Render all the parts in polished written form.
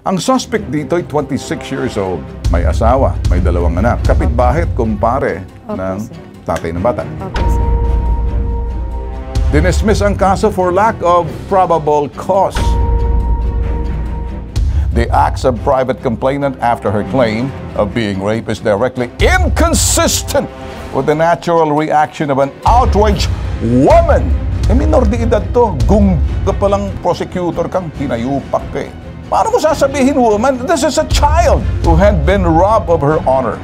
Ang suspect dito ay 26 years old. May asawa, may 2 anak. Kapitbahay at kumpare ng tatay ng bata. Dinismiss ang kaso for lack of probable cause. The acts of private complainant after her claim of being raped is directly inconsistent with the natural reaction of an outraged woman. Minor de edad to. Ka palang prosecutor kang hinayupak eh. Paano ko sasabihin, woman, this is a child who had been robbed of her honor.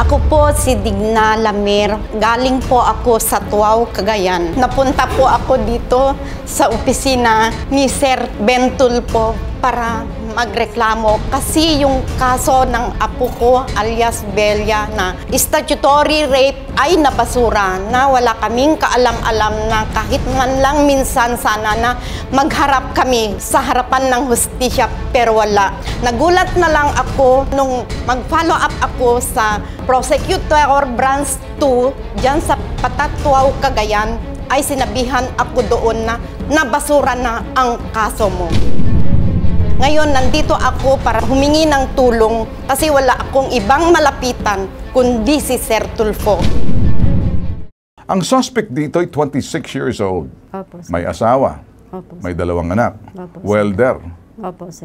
Ako po si Digna Lamer. Galing po ako sa Tuaw, Cagayan. Napunta po ako dito sa opisina ni Sir Bentul po para magreklamo kasi yung kaso ng apo ko alias Belia na statutory rape ay nabasura na wala kaming kaalam-alam na kahit man lang minsan sana na magharap kami sa harapan ng hustisya pero wala. Nagulat na lang ako nung mag-follow up ako sa Prosecutor Branch 2 dyan sa Patatuaw, Cagayan ay sinabihan ako doon na nabasura na ang kaso mo. Ngayon, nandito ako para humingi ng tulong kasi wala akong ibang malapitan kundi si Sir Tulfo. Ang suspect dito ay 26 years old. May asawa, may 2 anak, welder,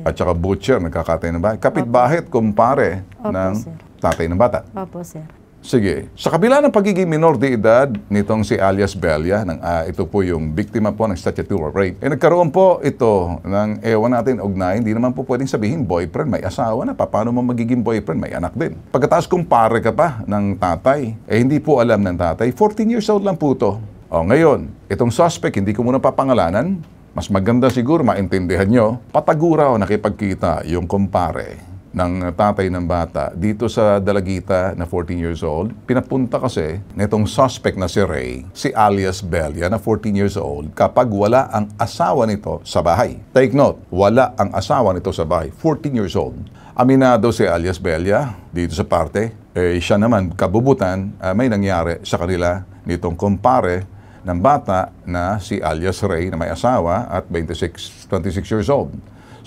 at saka butcher, nagkakatay ng bahay. Kapitbahay at kumpare ng tatay ng bata. Opo, sir. Sige. Sa kabila ng pagiging minor de edad nitong si alias Belia, ito po yung biktima po ng statutory rape, nagkaroon po ito ng ewan natin ugnayan, hindi naman po pwedeng sabihin boyfriend, may asawa na, paano mo magiging boyfriend, may anak din. Pagkatapos kumpare ka pa ng tatay, hindi po alam ng tatay, 14 years old lang po to. Ngayon, itong suspect, hindi ko muna papangalanan, mas maganda siguro maintindihan nyo, patagura o nakipagkita yung kumpare ng tatay ng bata dito sa Dalagita na 14 years old. Pinapunta kasi nitong suspect na si Ray, si alias Belia na 14 years old kapag wala ang asawa nito sa bahay. Take note, wala ang asawa nito sa bahay, 14 years old. Aminado si alias Belia dito sa parte, siya naman kabubutan, may nangyari sa kanila nitong kumpare ng bata na si alias Ray na may asawa at 26 years old.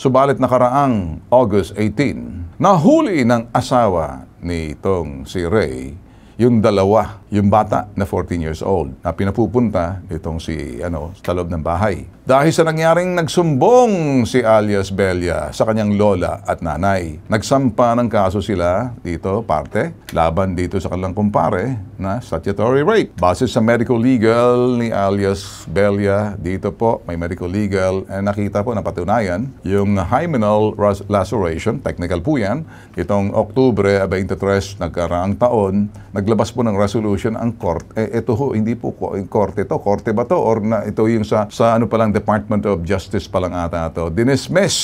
Subalit nakaraang August 18, nahuli ng asawa nitong si Ray yung dalawa, yung bata na 14 years old na pinapupunta nitong sa loob ng bahay. Dahil sa nangyaring nagsumbong si alias Belia sa kanyang lola at nanay, nagsampa ng kaso sila dito, parte, laban dito sa kanilang kumpare na statutory rape. Base sa medical legal ni alias Belia, dito po may medical legal, nakita po na patunayan yung hymenal laceration, technical po yan, itong Oktubre 23 nagkaraang taon, naglabas po ng resolution ang court. Ito ho, hindi po korte to. Korte ba to? Or na ito yung sa ano palang Department of Justice palang ata to. Dinismiss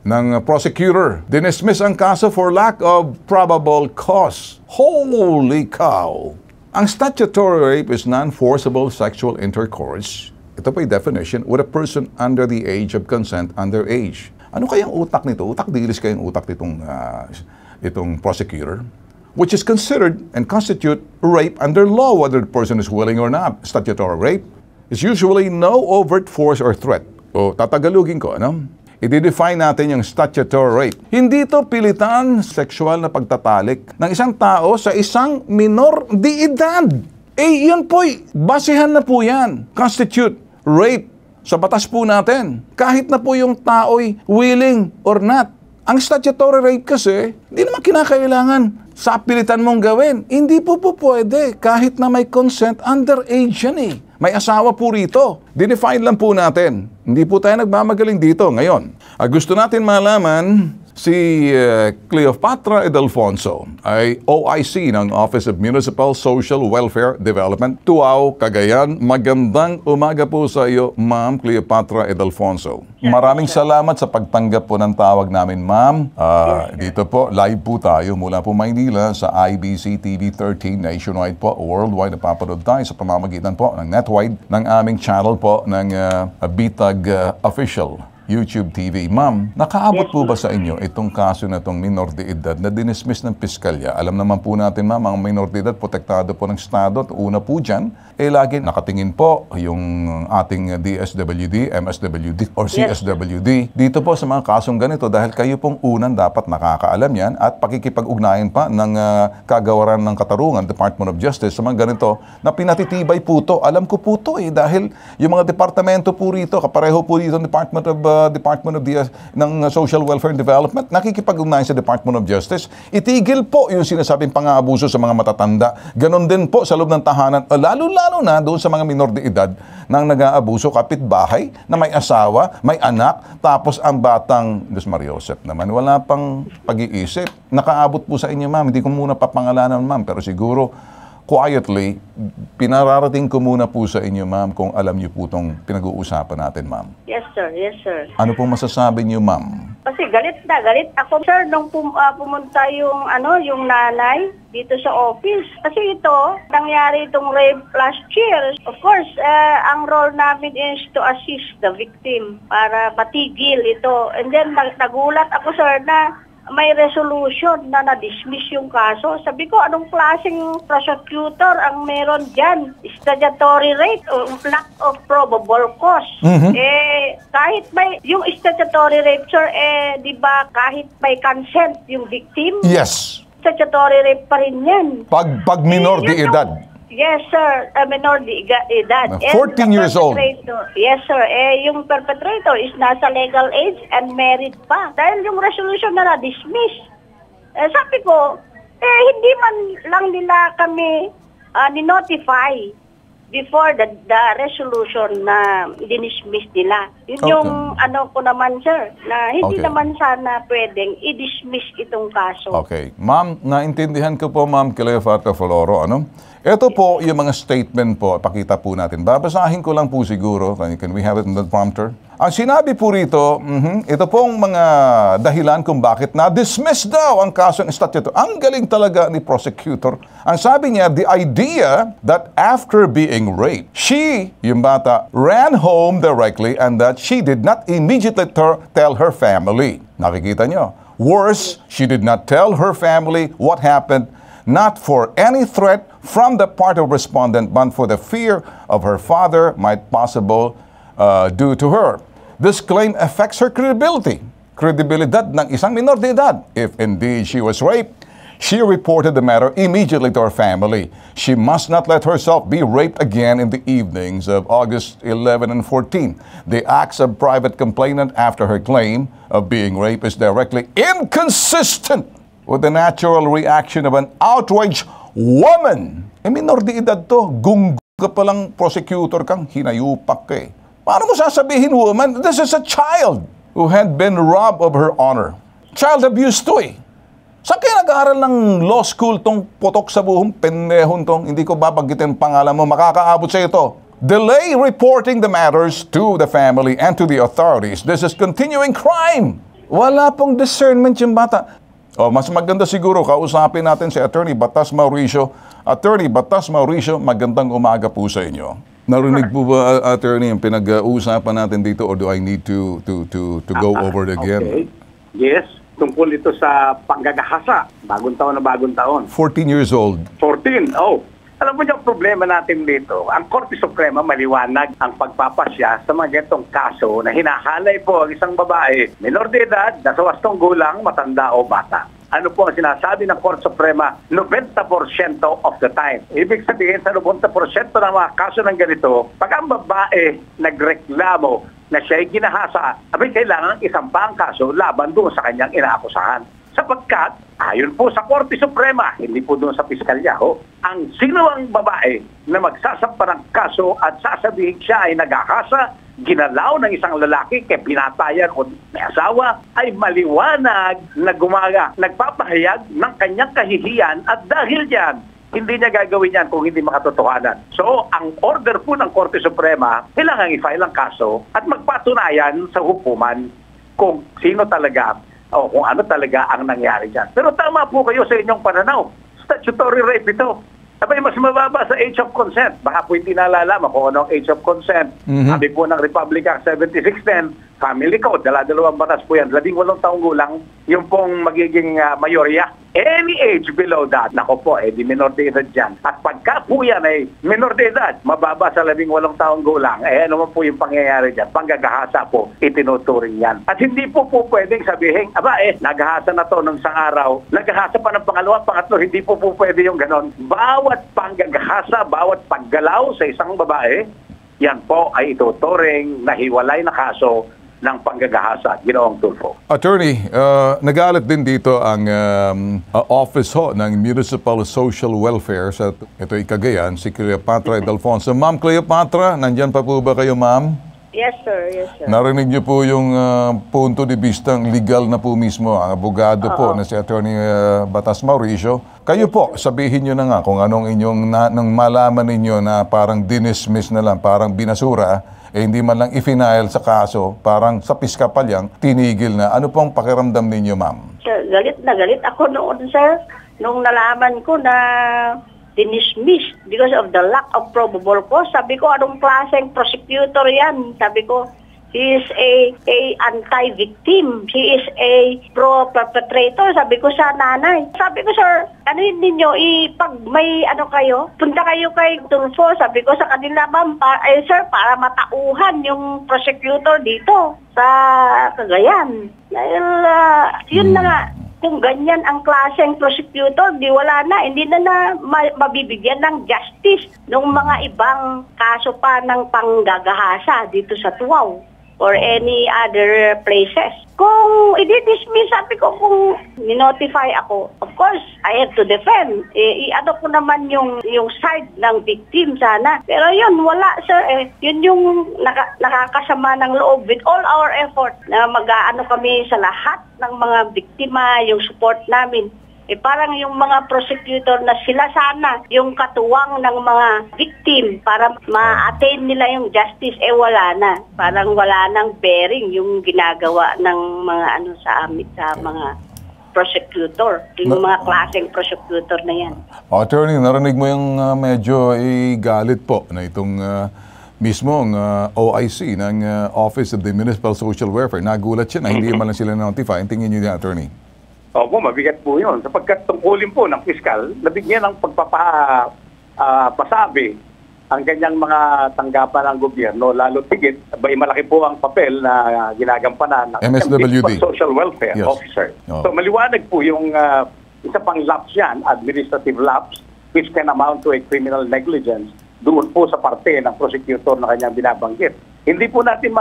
ng prosecutor. Dinismiss ang kaso for lack of probable cause. Holy cow! Ang statutory rape is non-forcible sexual intercourse. Ito po yung definition with a person under the age of consent, underage. Ano kayang utak nito? Utak dilis kayang utak itong prosecutor? Which is considered and constitute rape under law, whether the person is willing or not. Statutory rape is usually no overt force or threat. O tatagalugin ko, ano? I-define natin yung statutory rape. Hindi ito pilitan sexual na pagtatalik ng isang tao sa isang minor de edad. Yun po, basehan na po yan. Constitute rape sa batas po natin. Kahit na po yung tao'y willing or not. Ang statutory rape kasi, hindi naman kinakailangan sa pilitan mong gawin. Hindi po pwede kahit na may consent, underage yan eh. May asawa po rito. Dinefine lang po natin. Hindi po tayo nagmamagaling dito ngayon. Gusto natin malaman si Cleopatra Edelfonso ay OIC ng Office of Municipal Social Welfare Development, Tuaw, Cagayan. Magandang umaga po sa iyo, Ma'am Cleopatra Edelfonso. Maraming salamat sa pagtanggap po ng tawag namin, Ma'am. Dito po, live po tayo mula po Maynila sa IBC TV 13 nationwide po, worldwide. Napapanood tayo sa pamamagitan po ng netwide ng aming channel po ng Bitag Official YouTube TV. Ma'am, nakaabot po ba sa inyo itong kaso na itong minor de edad na dinismiss ng piskalya? Alam naman po natin, ma'am, ang minor de edad, protektado po ng Estado. At una po dyan, lagi nakatingin po yung ating DSWD, MSWD, or CSWD. Dito po sa mga kasong ganito, dahil kayo pong unang dapat nakakaalam yan at pakikipag-ugnayan pa ng kagawaran ng katarungan, Department of Justice, sa mga ganito, na pinatitibay po to. Alam ko po to dahil yung mga departamento po rito, kapareho po dito ng Department of ng Social Welfare and Development, nakikipag-ugnayan sa Department of Justice, itigil po yung sinasabing pang-aabuso sa mga matatanda. Ganon din po sa loob ng tahanan, lalo-lalo na doon sa mga minor de edad nang nag-aabuso, kapitbahay, na may asawa, may anak, tapos ang batang, Diyos Mariosep naman, wala pang pag-iisip. Nakaabot po sa inyo, ma'am. Hindi ko muna papangalanan, ma'am, pero siguro quietly, pinararating ko muna po sa inyo, ma'am, kung alam niyo po itong pinag-uusapan natin, ma'am. Yes, sir. Yes, sir. Ano pong masasabi niyo, ma'am? Kasi galit na galit ako, sir, nung pumunta yung nanay dito sa office. Kasi ito, nangyari itong rape last year. Of course, ang role namin is to assist the victim para matigil ito. And then, nagulat ako, sir, na may resolution na na-dismiss yung kaso. Sabi ko, anong klaseng prosecutor ang meron dyan? Statutory rape o lack of probable cause. Kahit may, yung statutory rape, sir, di ba kahit may consent yung victim? Yes. Statutory rape pa rin yan. Pag minor de edad. Yes, sir. Minor de edad. 14 years old. Yes, sir. Yung perpetrator is nasa legal age and married pa. Dahil yung resolution na na-dismiss. Sabi ko, hindi man lang nila kami ni-notify before the resolution na dinismiss nila. Yun yung ano ko naman, sir, na hindi naman sana pwedeng i-dismiss itong kaso. Okay. Ma'am, naintindihan ko po, Ma'am Cleofata Floro, ano? Ito po yung mga statement po, pakita po natin. Babasahin ko lang po siguro. Can we have it in the prompter? Ang sinabi po rito, ito pong mga dahilan kung bakit na-dismiss daw ang kasong estatuto. Ang galing talaga ni prosecutor. Ang sabi niya, the idea that after being raped, she, yung bata, ran home directly and that she did not immediately tell her family. Nakikita niyo? Worse, she did not tell her family what happened, not for any threat from the part of respondent, but for the fear of her father might possible do to her. This claim affects her credibility. Kredibilidad ng isang minor de edad. If indeed she was raped, she reported the matter immediately to her family. She must not let herself be raped again in the evenings of August 11 and 14. The acts of private complainant after her claim of being raped is directly inconsistent with the natural reaction of an outraged woman. Minor de edad to. Gunggong ka palang prosecutor kang, hinayupak ka eh. Paano mo sasabihin, woman? This is a child who had been robbed of her honor. Child abuse to eh. Saan kayo nag-aaral ng law school tong putok sa buhong pendehon tong? Hindi ko babanggitin pangalan mo, makakaabot sa ito. Delay reporting the matters to the family and to the authorities. This is continuing crime. Wala pong discernment yung bata. Mas maganda siguro, kausapin natin si Attorney Batas Mauricio. Attorney Batas Mauricio, magandang umaga po sa inyo. Narinig po ba, Attorney, yung pinag-uusapan natin dito or do I need to go over it again? Okay. Yes, tungkol ito sa panggagahasa. Bagong taon na bagong taon. 14 years old. 14, Alam mo yung problema natin dito, ang Korte Suprema maliwanag ang pagpapasya sa mga ganitong kaso na hinahalay po ang isang babae, minor de edad, nasa wastong gulang, matanda o bata. Ano po ang sinasabi ng Korte Suprema? 90% of the time. Ibig sabihin sa 90% ng mga kaso ng ganito, pag ang babae nagreklamo na siya'y ginahasa, kailangan isampa ang kaso laban doon sa kanyang inaakusahan. Sapagkat, ayon po sa Korte Suprema, hindi po doon sa piskalya, ang sino ang babae na magsasampa ng kaso at sasabihin siya ay nagahasa, ginalaw ng isang lalaki kaya pinatayan o may asawa, ay maliwanag na nagpapahayag ng kanyang kahihiyan at dahil diyan, hindi niya gagawin yan kung hindi makatotohanan. So, ang order po ng Korte Suprema, kailangan i-file ang kaso at magpatunayan sa hukuman kung sino talaga o kung ano talaga ang nangyari dyan. Pero tama po kayo sa inyong pananaw. Statutory rape ito. Mas mababa sa age of consent. Baka po hindi nalalaman kung ano ang age of consent. Sabi po ng Republic Act 7610, family code, dala-dalawang batas po yan, 18 taong gulang, yung pong magiging mayorya. Any age below that, nako po, di minor de edad dyan. At pagka po yan ay minor de edad, mababa sa 18 taong gulang, ano man po yung pangyayari dyan, panggagahasa po, itinuturing yan. At hindi po pwedeng sabihin, naghahasa na to nung isang araw, naghahasa pa ng pangalawa, pangatlo, hindi po pwede yung ganon. Bawat panggagahasa, bawat paggalaw sa isang babae, yan po ay ituturing na hiwalay na kaso ng panggagahasa, Ginoong Tulfo. Attorney, nagalit din dito ang office ng Municipal Social Welfare sa ito'y Cagayan, si Cleopatra Delfonso. Ma'am Cleopatra, nandyan pa po ba kayo, ma'am? Yes, sir. Yes, sir. Narinig niyo po yung punto de vista legal na po mismo, ang abogado po na si Attorney Batas Mauricio. Kayo po, sabihin niyo na nga kung anong inyong nang malaman ninyo na parang dinismiss na lang, parang binasura, hindi man lang i-final sa kaso, parang sa piska pa lang, tinigil na. Ano pong pakiramdam ninyo, ma'am? Sir, galit na galit ako noon, sir. Nung nalaman ko na dinismiss because of the lack of probable cause. Sabi ko, anong klaseng prosecutor yan? Sabi ko, he is a anti-victim. He is a pro-perpetrator. Sabi ko sa nanay. Sabi ko, sir, ano yun ninyo, pag may ano kayo, punta kayo kay Tulfo. Sabi ko sa kanila, ma'am, sir, para matauhan yung prosecutor dito sa Cagayan. Dahil, yun na nga. Kung ganyan ang klaseng prosecutor, di wala na, hindi na mabibigyan ng justice ng mga ibang kaso pa ng panggagahasa dito sa Tuaw or any other places. Kung i-dismiss, sabi ko, kung ni-notify ako, of course, I have to defend. I-ano ko naman yung side ng victim sana. Pero yun, wala, sir. Yun yung nakakasama ng loob with all our effort na mag-ano kami sa lahat ng mga biktima, yung support namin. Parang yung mga prosecutor na sila sana, yung katuwang ng mga victim para ma-attain nila yung justice, wala na. Parang wala nang bearing yung ginagawa ng mga sa mga prosecutor, yung mga klaseng prosecutor na yan. Attorney, narinig mo yung medyo galit po na itong mismong OIC ng Office of the Municipal Social Welfare. Nagulat siya na hindi man lang sila notify. Tingin niyo niya, Attorney? Opo, mabigat po yun. Sapagkat tungkulin po ng piskal, nabigyan ng pagpapasabi ang kanyang mga tanggapan ng gobyerno, lalo tigit, malaki po ang papel na ginagampanan ng MSWD. Social Welfare Officer. So maliwanag po yung isa pang lapse yan, administrative lapse, which can amount to a criminal negligence doon po sa parte ng prosecutor na kanyang binabanggit. Hindi po natin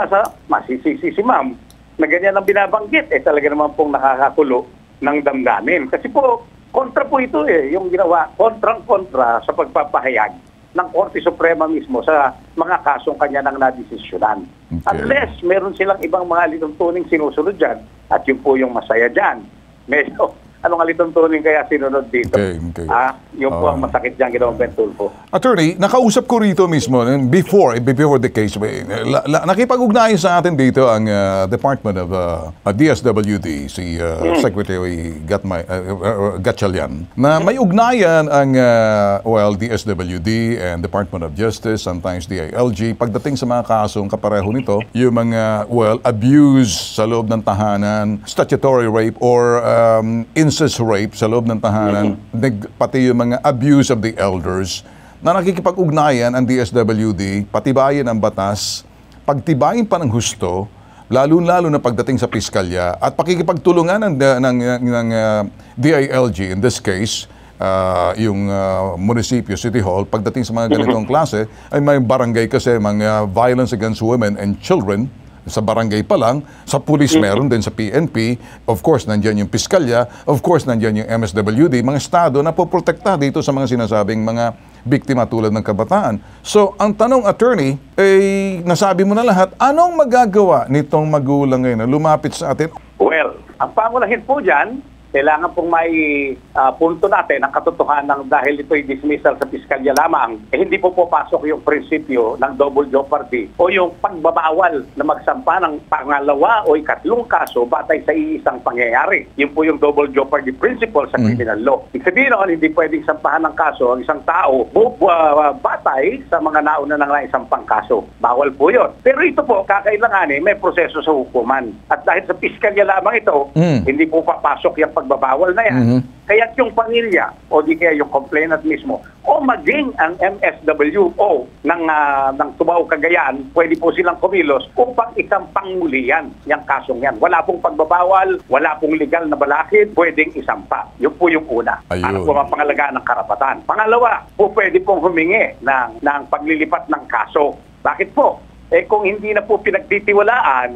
masisisi si ma'am na ganyan ang binabanggit, talaga naman pong nakakakulo ng damdamin. Kasi po, kontra po ito yung ginawa, kontrang-kontra sa pagpapahayag ng Korte Suprema mismo sa mga kasong kanya nang nadesisyonan. Okay. Unless meron silang ibang mga lituntuning sinusunod dyan, at yun po yung masaya dyan. Medyo, anong lituntuning kaya sinunod dito? Okay. Yun po ang masakit dyan, Ginoong Tulfo. Attorney, nakausap ko rito mismo, before the case, nakipag-ugnayan sa atin dito ang Department of DSWD, si Secretary Gatchalian, na may ugnayan ang DSWD and Department of Justice, sometimes DILG, pagdating sa mga kasong kapareho nito, yung mga, abuse sa loob ng tahanan, statutory rape, or incest rape sa loob ng tahanan, pati yung mga abuse of the elders, na nakikipag-ugnayan ang DSWD, patibayin ang batas, pagtibayin pa ng husto, lalo-lalo na pagdating sa piskalya, at pakikipagtulungan ng DILG, in this case, yung munisipyo, City Hall, pagdating sa mga ganitong klase, ay may barangay kasi, mga violence against women and children, sa barangay pa lang, sa pulis meron din, sa PNP, of course, nandyan yung piskalya, of course, nandyan yung MSWD, mga estado na poprotekta dito sa mga sinasabing mga biktima tulad ng kabataan. So, ang tanong, Attorney, nasabi mo na lahat, anong magagawa nitong magulang ngayon na lumapit sa atin? Well, ang pangunahin po dyan, kailangan pong may punto natin ang katotohanan dahil ito'y dismissal sa piskalya lamang, hindi po papasok yung prinsipyo ng double jeopardy o yung pagbabawal na magsampa ng pangalawa o ikatlong kaso batay sa iisang pangyayari. Yun po yung double jeopardy principle sa criminal law. Ibig sabihin noon, hindi pwedeng sampahan ng kaso ang isang tao batay sa mga nauna ng isampang kaso. Bawal po yun. Pero ito po, kakailanganin may proseso sa hukuman. At dahil sa piskalya lamang ito, hindi po papasok yung pagbabawal na yan. Kaya yung pamilya o di kaya yung complainant mismo o maging ang MSWO ng Tubao Cagayan, pwede po silang kumilos upang isampang muli yan, yung kasong yan. Wala pong pagbabawal, wala pong legal na balakid, pwedeng isampa. Yun po yung una. Ano po ang pangalagaan ng karapatan. Pangalawa, po pwede pong humingi ng paglilipat ng kaso. Bakit po? Kung hindi na po pinagtitiwalaan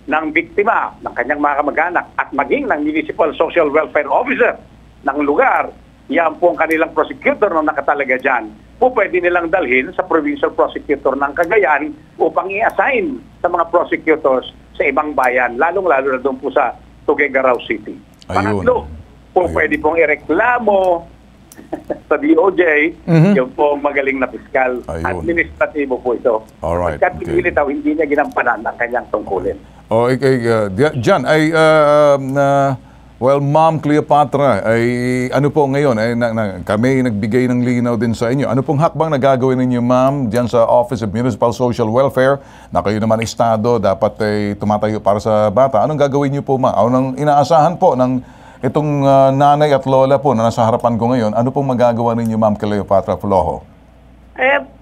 ng biktima, ng kanyang mga kamag-anak at maging ng Municipal Social Welfare Officer ng lugar, yan po ang kanilang prosecutor na nakatalaga dyan, po pwede nilang dalhin sa Provincial Prosecutor ng Cagayan upang i-assign sa mga prosecutors sa ibang bayan, lalong-lalo na doon po sa Tuguegarao City. Pangatlo, po pwede pong ireklamo sa DOJ, yung po magaling na piskal. Administratibo po ito. Alright. Pagkat pinilitaw, hindi niya ginampanan ang kanyang tungkulin. Diyan, well, Ma'am Cleopatra, ay ano po ngayon? Kami nagbigay ng linaw din sa inyo. Ano pong hakbang na gagawin ninyo, Ma'am, diyan sa Office of Municipal Social Welfare, na kayo naman Estado, dapat tumatayo para sa bata. Anong gagawin niyo po, Ma'am? Anong inaasahan po ng itong nanay at lola po na nasa harapan ko ngayon? Ano pong magagawa ninyo, Ma'am Cleopatra Flojo?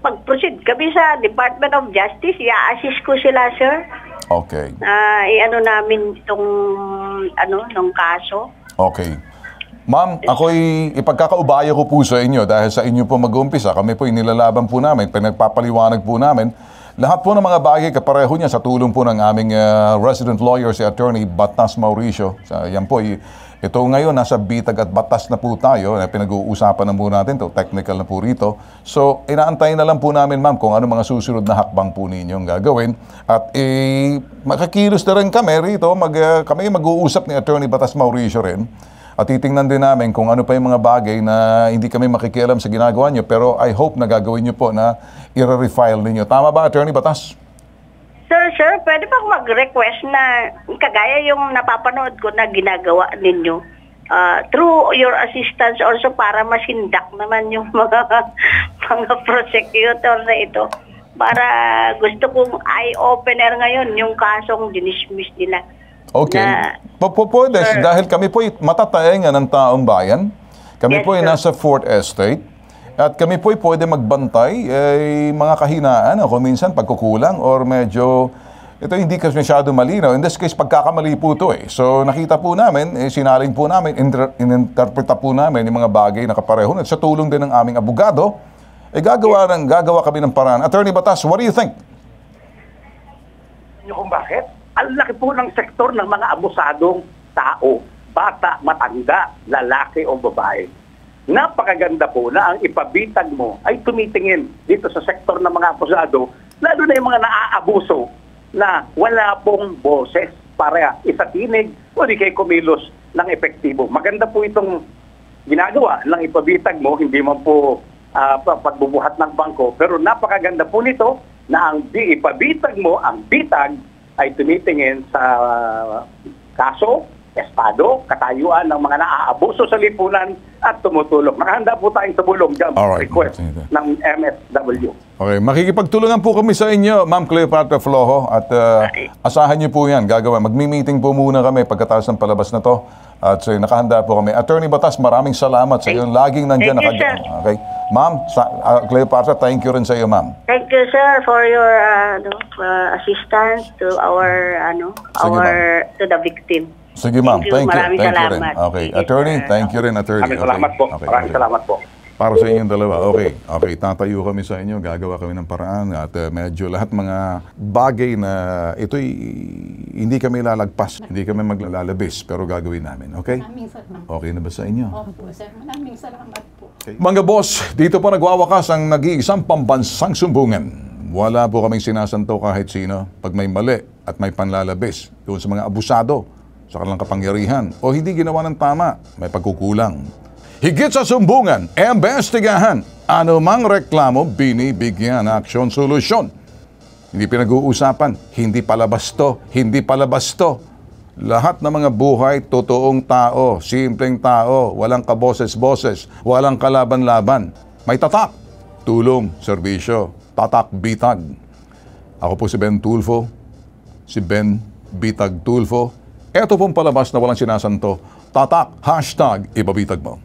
Pag-proceed kami sa Department of Justice, i-assist ko sila, sir. Okay. I-ano namin itong nung kaso. Okay. Ma'am, ako'y ipagkakaubaya ko po sa inyo dahil sa inyo po mag-uumpisa. Kami po inilalaban po namin, pinagpapaliwanag po namin. Lahat po ng mga bagay kapareho niya sa tulong po ng aming resident lawyer, si Attorney Batas Mauricio. Yan po, ito ngayon, nasa bitag at batas na po tayo. Pinag-uusapan na po natin ito, technical na po rito. So, inaantay na lang po namin, ma'am, kung ano mga susunod na hakbang po ninyong gagawin. At makakilos na rin kami rito. Kami mag-uusap ni Attorney Batas Mauricio rin. At titingnan din namin kung ano pa yung mga bagay na hindi kami makikialam sa ginagawa nyo. Pero I hope na gagawin nyo po na i-refile ninyo. Tama ba, Attorney Batas? Sir, pwede pa mag-request na kagaya yung napapanood ko na ginagawa ninyo through your assistance also para masindak naman yung mga prosecutor na ito. Para gusto kong eye-opener ngayon yung kasong dinismiss nila. Okay. Pwede, dahil kami po matataengan ng taong bayan. Kami po ay nasa 4th Estate. At kami po ay pwede magbantay mga kahinaan o kung minsan pagkukulang or medyo ito hindi kasi masyado malinaw. In this case, pagkakamali po ito eh. So nakita po namin, sinaling po namin, ininterpreta po namin yung mga bagay na kapareho. At sa tulong din ng aming abogado, gagawa kami ng paraan. Attorney Batas, what do you think? Kung bakit? Ang laki po ng sektor ng mga abusadong tao, bata, matanda, lalaki o babae. Napakaganda po na ang ipabitag mo ay tumitingin dito sa sektor ng mga abusado, lalo na yung mga naaabuso na wala pong boses para isatinig o di kay kumilos ng epektibo. Maganda po itong ginagawa ng ipabitag mo, hindi man po pagbubuhat ng bangko, pero napakaganda po nito na ang ipabitag mo, ang bitag ay tumitingin sa kaso, estado, katayuan ng mga naaabuso sa lipunan at tumutulong. Nakahanda po tayong tumulong dyan. Request ng MSW. Okay, makikipagtulungan po kami sa inyo, Ma'am Cleopatra Flojo, at asahan niyo po yan, gagawin. Magmi-meeting po muna kami pagkatapos ng palabas na to. At so, nakahanda po kami. Attorney Batas, maraming salamat sa iyo. Laging nandiyan. Thank you, sir. Okay. Ma'am, Cleopatra, thank you rin sa iyo, ma'am. Thank you, sir, for your assistance to to the victim. Sige, ma'am. Thank you. Maraming Thank you rin. salamat. Okay. Sige, Attorney, sir. thank you rin, attorney. Maraming salamat po. Maraming salamat po. Para sa inyong dalawa. Okay. Okay, tatayo kami sa inyo. Gagawa kami ng paraan. At medyo lahat mga bagay na ito'y hindi kami lalagpas. Hindi kami maglalabis. Pero gagawin namin. Okay? Maraming salamat. Okay na ba sa inyo? Opo, sir. Maraming salamat po. Okay. Mga boss, dito po nagwawakas ang nag-iisang pambansang sumbungan. Wala po kaming sinasanto kahit sino. Pag may mali at may panlalabis doon sa mga abusado sa kanilang kapangyarihan o hindi ginawa ng tama, may pagkukulang. Higit sa sumbungan, imbestigahan, anumang reklamo, binibigyan aksyon, solusyon. Hindi pinag-uusapan, hindi palabas to, hindi palabas to. Lahat ng mga buhay, totoong tao, simpleng tao, walang kaboses-boses, walang kalaban-laban. May tatak, tulong, serbisyo, tatak, bitag. Ako po si Ben Tulfo, si Ben Bitag Tulfo. Ito pong palabas na walang sinasanto, tatak, hashtag, ibabitag mo.